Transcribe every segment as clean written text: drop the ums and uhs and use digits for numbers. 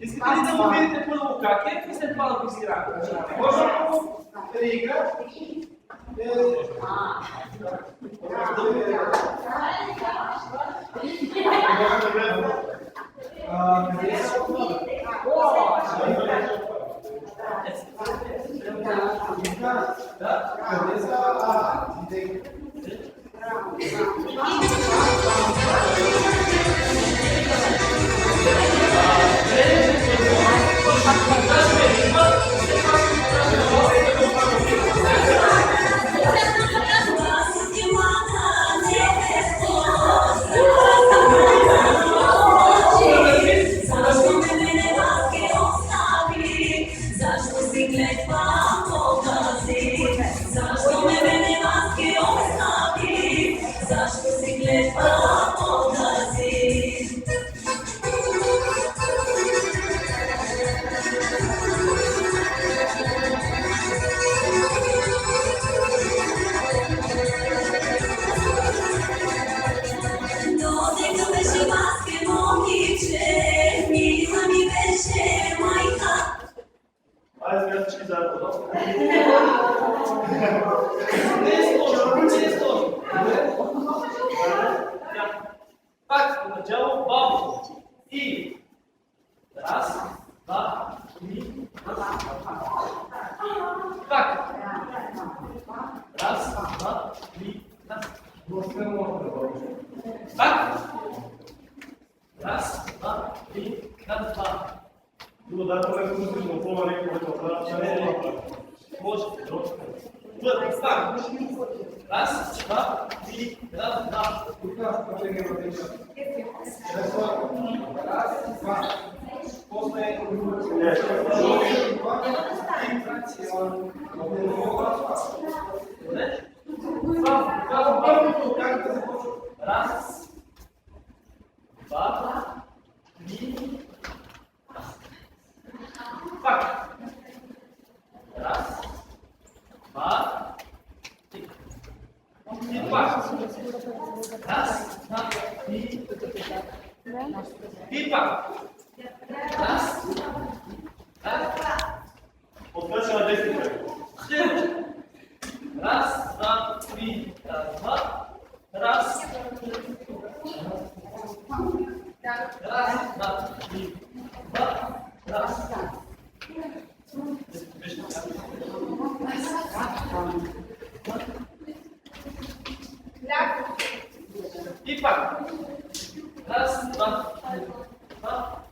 Искате ли да го видите първо как е и след това да го изиграем? Може да игра? Пак, начало бавно. И раз, два, три, пак. Раз, два, три, пак. Раз, два, три, два. Може. Пак. Раз, два, три, два. Раз, два, три, пак. Раз, два, три. И пак. Раз, два, три. И пак. Раз, Откъде на 10 раз, два, три, два. Раз, два, три, два. Раз. И пак. Раз, два, три, два.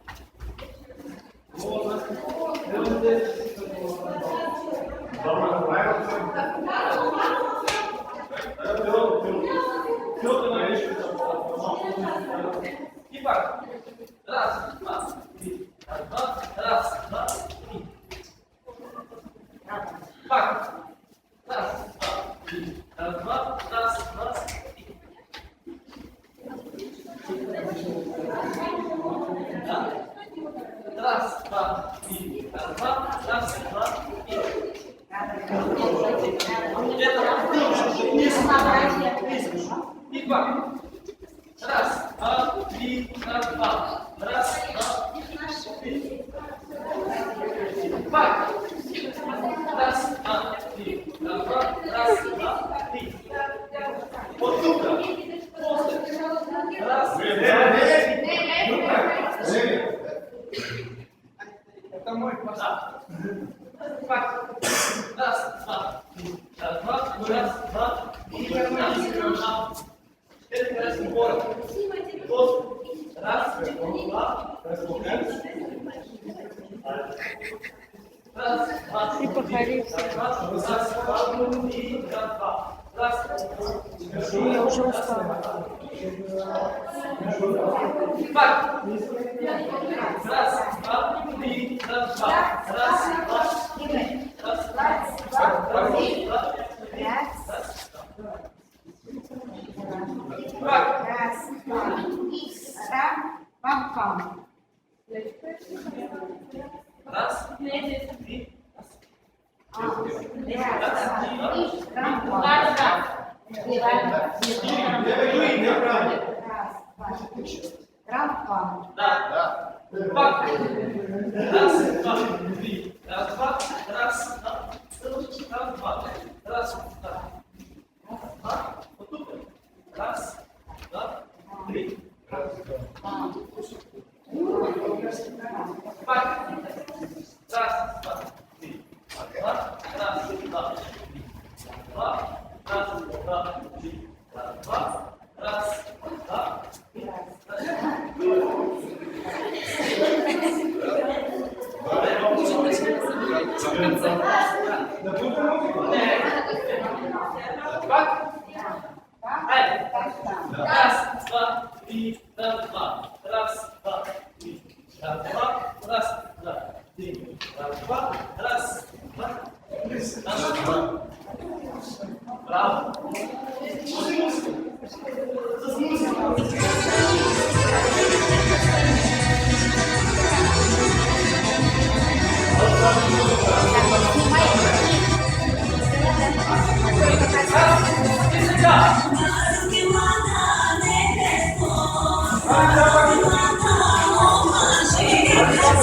И пак. Раз, два, три, два. Раз, два, три. Пак. Раз, два, три, два. Раз, два, три. Раз, два, три, два. Раз, два, три. И пак. Раз, два, три, два. Раз, два, три. Пак. Раз, два, три, два. Раз, два, три. Вот тук. После. Раз, это мой пожар. Пак. Раз, два, три, два. Раз, два, три. Это красный город. Раз, два, раз, два, И покорился. раз, два, три, два. Раз, Я уже устала. пак. Раз, два, три, два. Раз, два, три. Раз, два, три, два. Пак. Раз, два, пам-пам. Раз, три. Трампа. Да. Бак. Раз, два, три. Раз, два. Раз, два. Раз, два. Раз, два. Два. Вот тут. Раз, два, три. Раз, два. Бак. Раз, два, три. Два. Раз, два, три. Два. Раз, два, три. Два. Раз, два, три. Бак. Раз, два, три, раз, два. Раз, два, три. Раз, два, раз, два, три. Раз, два, раз, два, три. Раз, два. Браво.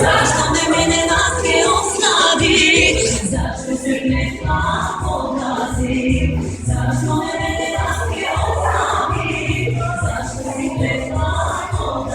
Zašto ne mene nake ostavi? Zašto se ne odlazi? Zašto ne mene nake ostavi? Zašto se ne odlazi?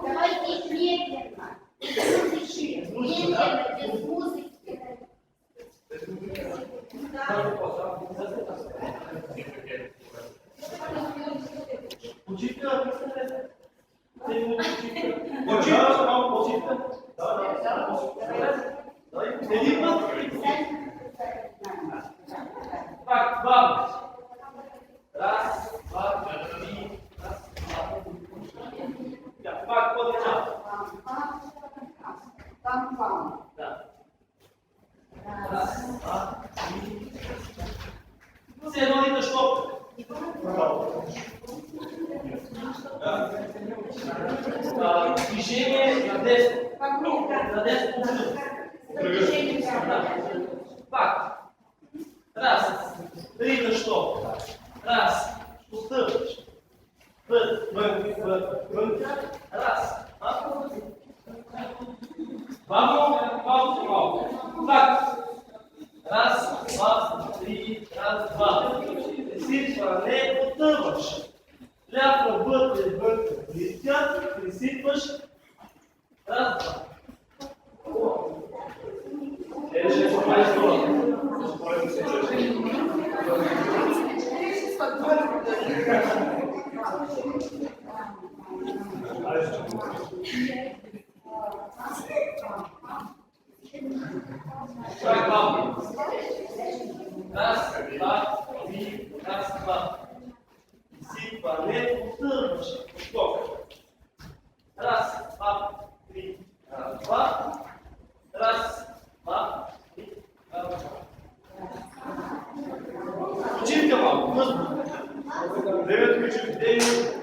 Давайте их медленно. Медленно, без музыки. Учителя, учителя. Един път. Так, два. Раз, два, три. Раз, два. Пак по-начало. Пам-пам. Да. Раз, два, три. Все едно и нещо. Движение на десно. На десно. Пак. Раз. Три на що? Раз. Постъпваш. Вън. Раз. Бавно. Пак. Раз, два, три, раз, два. Пресипване, потъваш. Ляпна вътре, блестят, пресипваш. Раз, два. Шаг бавно. Раз, два, три, раз, два. Пресипване, потъваш. Скок. Раз, два, три, раз, два. Раз, два, три, раз, два. Починка малко. 9 ключи. 9.